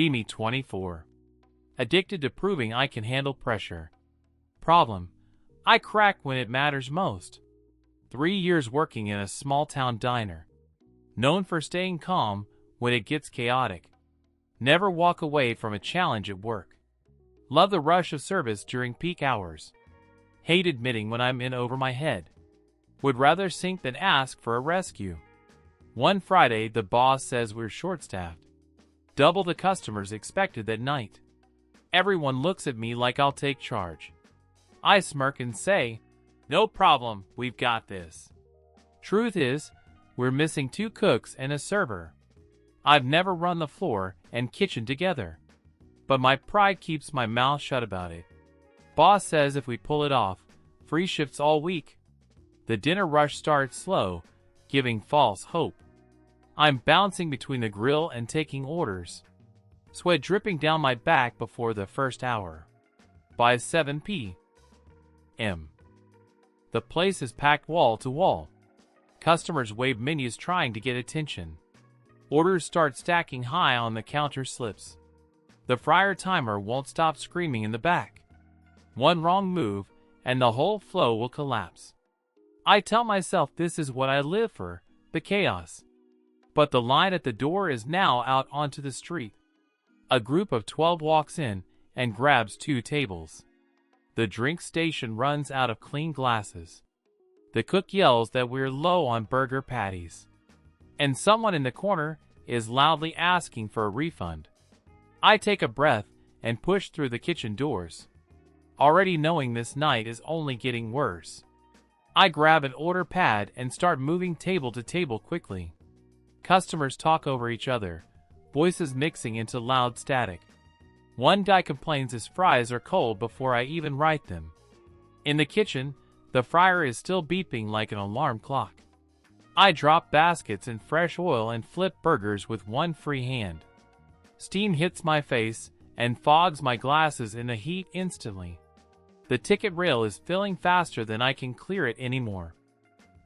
Me 24. Addicted to proving I can handle pressure. Problem: I crack when it matters most. 3 years working in a small-town diner. Known for staying calm when it gets chaotic. Never walk away from a challenge at work. Love the rush of service during peak hours. Hate admitting when I'm in over my head. Would rather sink than ask for a rescue. One Friday, the boss says we're short-staffed. Double the customers expected that night. Everyone looks at me like I'll take charge. I smirk and say, "No problem, we've got this." Truth is, we're missing 2 cooks and a server. I've never run the floor and kitchen together. But my pride keeps my mouth shut about it. Boss says if we pull it off, free shifts all week. The dinner rush starts slow, giving false hope. I'm bouncing between the grill and taking orders. Sweat dripping down my back before the first hour. By 7 p.m. The place is packed wall to wall. Customers wave menus trying to get attention. Orders start stacking high on the counter slips. The fryer timer won't stop screaming in the back. One wrong move, and the whole flow will collapse. I tell myself this is what I live for, the chaos. But the line at the door is now out onto the street. A group of 12 walks in and grabs 2 tables. The drink station runs out of clean glasses. The cook yells that we're low on burger patties. And someone in the corner is loudly asking for a refund. I take a breath and push through the kitchen doors. Already knowing this night is only getting worse. I grab an order pad and start moving table to table quickly. Customers talk over each other, voices mixing into loud static. One guy complains his fries are cold before I even write them. In the kitchen, the fryer is still beeping like an alarm clock. I drop baskets in fresh oil and flip burgers with one free hand. Steam hits my face and fogs my glasses in the heat instantly. The ticket rail is filling faster than I can clear it anymore.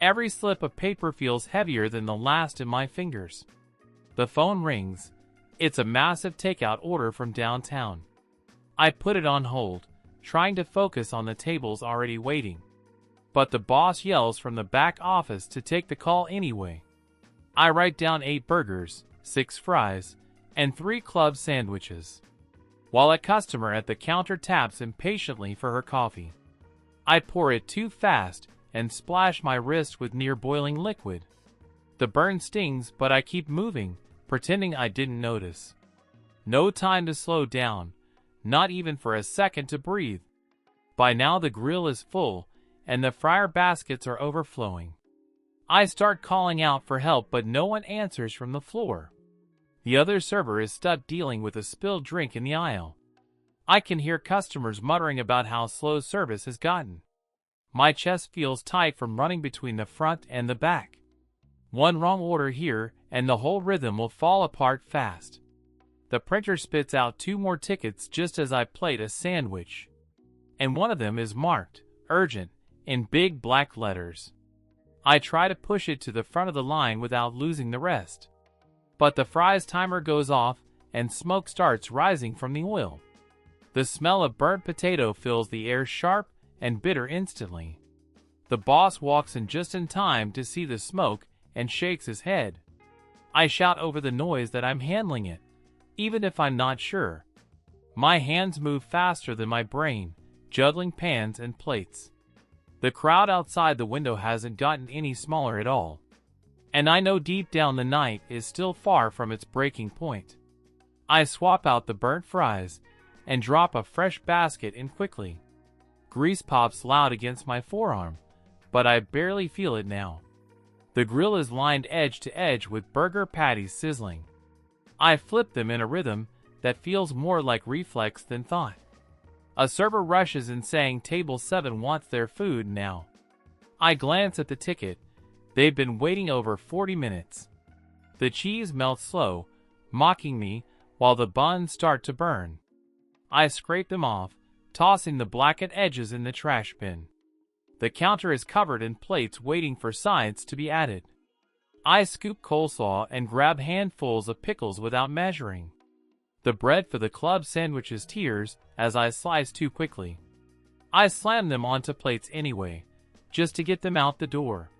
Every slip of paper feels heavier than the last in my fingers. The phone rings. It's a massive takeout order from downtown. I put it on hold, trying to focus on the tables already waiting. But the boss yells from the back office to take the call anyway. I write down 8 burgers, 6 fries, and 3 club sandwiches, while a customer at the counter taps impatiently for her coffee. I pour it too fast and splash my wrist with near-boiling liquid. The burn stings, but I keep moving, pretending I didn't notice. No time to slow down, not even for a second to breathe. By now the grill is full, and the fryer baskets are overflowing. I start calling out for help, but no one answers from the floor. The other server is stuck dealing with a spilled drink in the aisle. I can hear customers muttering about how slow service has gotten. My chest feels tight from running between the front and the back. One wrong order here, and the whole rhythm will fall apart fast. The printer spits out 2 more tickets just as I plate a sandwich. And one of them is marked, "Urgent," in big black letters. I try to push it to the front of the line without losing the rest. But the fries timer goes off, and smoke starts rising from the oil. The smell of burnt potato fills the air sharp and bitter instantly. The boss walks in just in time to see the smoke and shakes his head. I shout over the noise that I'm handling it, even if I'm not sure. My hands move faster than my brain, juggling pans and plates. The crowd outside the window hasn't gotten any smaller at all. And I know deep down the night is still far from its breaking point. I swap out the burnt fries and drop a fresh basket in quickly. Grease pops loud against my forearm, but I barely feel it now. The grill is lined edge to edge with burger patties sizzling. I flip them in a rhythm that feels more like reflex than thought. A server rushes in saying Table 7 wants their food now. I glance at the ticket. They've been waiting over 40 minutes. The cheese melts slow, mocking me, while the buns start to burn. I scrape them off, tossing the blackened edges in the trash bin. The counter is covered in plates waiting for sides to be added. I scoop coleslaw and grab handfuls of pickles without measuring. The bread for the club sandwiches tears as I slice too quickly. I slam them onto plates anyway, just to get them out the door.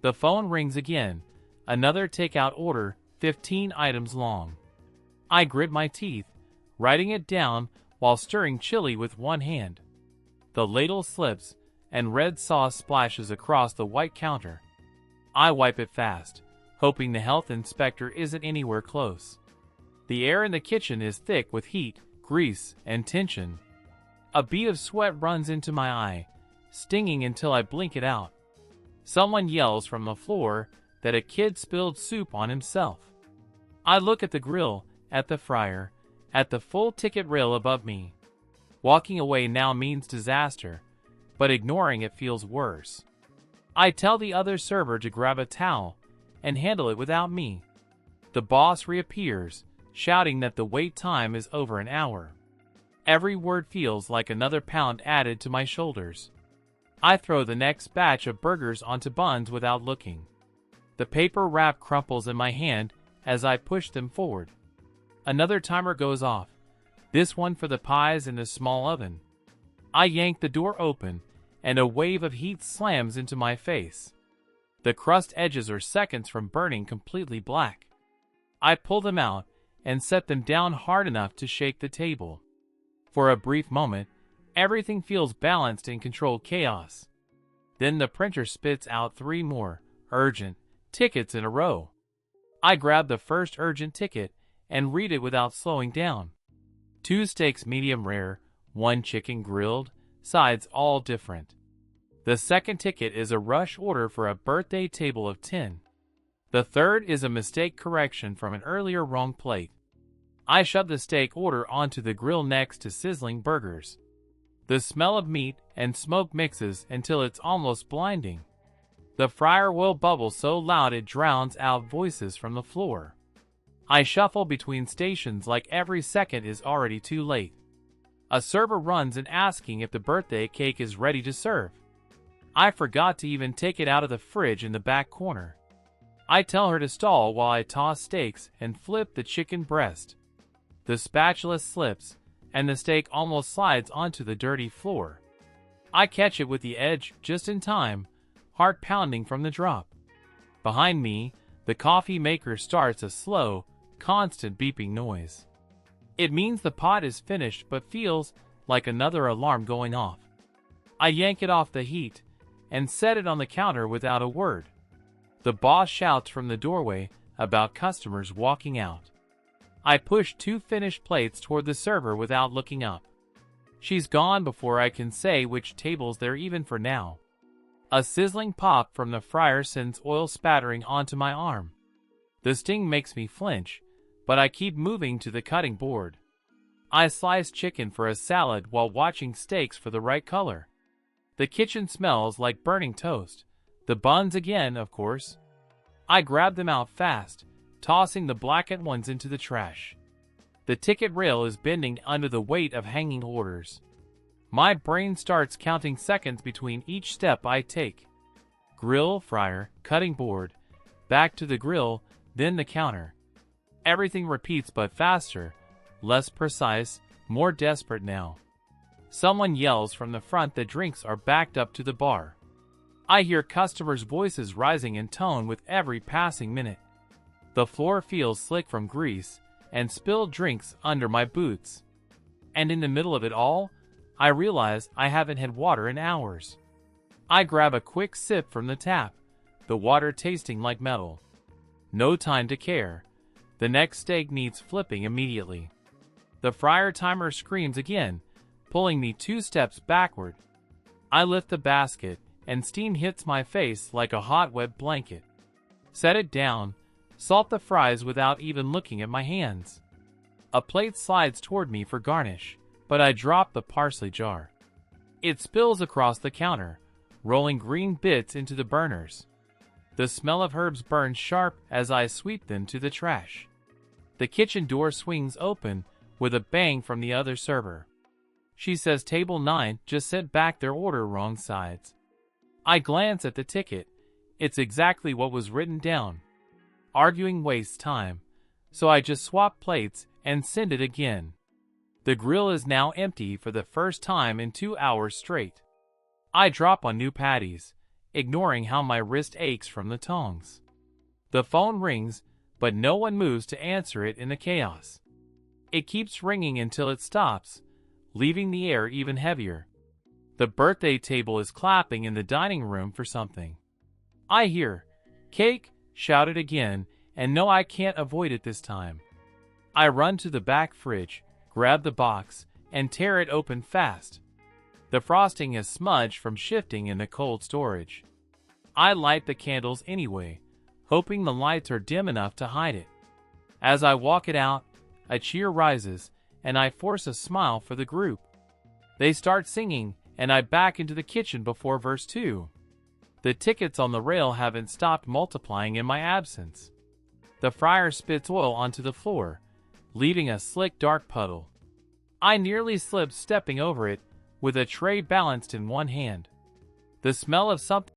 The phone rings again, another takeout order, 15 items long. I grit my teeth, writing it down while stirring chili with one hand. The ladle slips, and red sauce splashes across the white counter. I wipe it fast, hoping the health inspector isn't anywhere close. The air in the kitchen is thick with heat, grease, and tension. A bead of sweat runs into my eye, stinging until I blink it out. Someone yells from the floor that a kid spilled soup on himself. I look at the grill, at the fryer, at the full ticket rail above me. Walking away now means disaster, but ignoring it feels worse. I tell the other server to grab a towel and handle it without me. The boss reappears, shouting that the wait time is over an hour. Every word feels like another pound added to my shoulders. I throw the next batch of burgers onto buns without looking. The paper wrap crumples in my hand as I push them forward. Another timer goes off, this one for the pies in the small oven. I yank the door open, and a wave of heat slams into my face. The crust edges are seconds from burning completely black. I pull them out and set them down hard enough to shake the table. For a brief moment, everything feels balanced in controlled chaos. Then the printer spits out 3 more urgent tickets in a row. I grab the first urgent ticket and read it without slowing down. 2 steaks medium rare, 1 chicken grilled, sides all different. The second ticket is a rush order for a birthday table of 10. The third is a mistake correction from an earlier wrong plate. I shove the steak order onto the grill next to sizzling burgers. The smell of meat and smoke mixes until it's almost blinding. The fryer will bubble so loud it drowns out voices from the floor. I shuffle between stations like every second is already too late. A server runs in asking if the birthday cake is ready to serve. I forgot to even take it out of the fridge in the back corner. I tell her to stall while I toss steaks and flip the chicken breast. The spatula slips, and the steak almost slides onto the dirty floor. I catch it with the edge just in time, heart pounding from the drop. Behind me, the coffee maker starts a slow, constant beeping noise. It means the pot is finished but feels like another alarm going off. I yank it off the heat and set it on the counter without a word. The boss shouts from the doorway about customers walking out. I push 2 finished plates toward the server without looking up. She's gone before I can say which tables they're even for now. A sizzling pop from the fryer sends oil spattering onto my arm. The sting makes me flinch, but I keep moving to the cutting board. I slice chicken for a salad while watching steaks for the right color. The kitchen smells like burning toast. The buns again, of course. I grab them out fast, tossing the blackened ones into the trash. The ticket rail is bending under the weight of hanging orders. My brain starts counting seconds between each step I take. Grill, fryer, cutting board, back to the grill, then the counter. Everything repeats but faster, less precise, more desperate now. Someone yells from the front that drinks are backed up to the bar. I hear customers' voices rising in tone with every passing minute. The floor feels slick from grease and spilled drinks under my boots. And in the middle of it all, I realize I haven't had water in hours. I grab a quick sip from the tap, the water tasting like metal. No time to care. The next steak needs flipping immediately. The fryer timer screams again, pulling me 2 steps backward. I lift the basket, and steam hits my face like a hot wet blanket. Set it down, salt the fries without even looking at my hands. A plate slides toward me for garnish, but I drop the parsley jar. It spills across the counter, rolling green bits into the burners. The smell of herbs burns sharp as I sweep them to the trash. The kitchen door swings open with a bang from the other server. She says table 9 just sent back their order wrong sides. I glance at the ticket. It's exactly what was written down. Arguing wastes time, so I just swap plates and send it again. The grill is now empty for the first time in 2 hours straight. I drop on new patties, ignoring how my wrist aches from the tongs. The phone rings, but no one moves to answer it in the chaos. It keeps ringing until it stops, leaving the air even heavier. The birthday table is clapping in the dining room for something. I hear, "Cake!" shouted again, and no, I can't avoid it this time. I run to the back fridge, grab the box, and tear it open fast. The frosting is smudged from shifting in the cold storage. I light the candles anyway, hoping the lights are dim enough to hide it. As I walk it out, a cheer rises, and I force a smile for the group. They start singing, and I back into the kitchen before verse 2. The tickets on the rail haven't stopped multiplying in my absence. The fryer spits oil onto the floor, leaving a slick dark puddle. I nearly slip stepping over it, with a tray balanced in one hand. The smell of something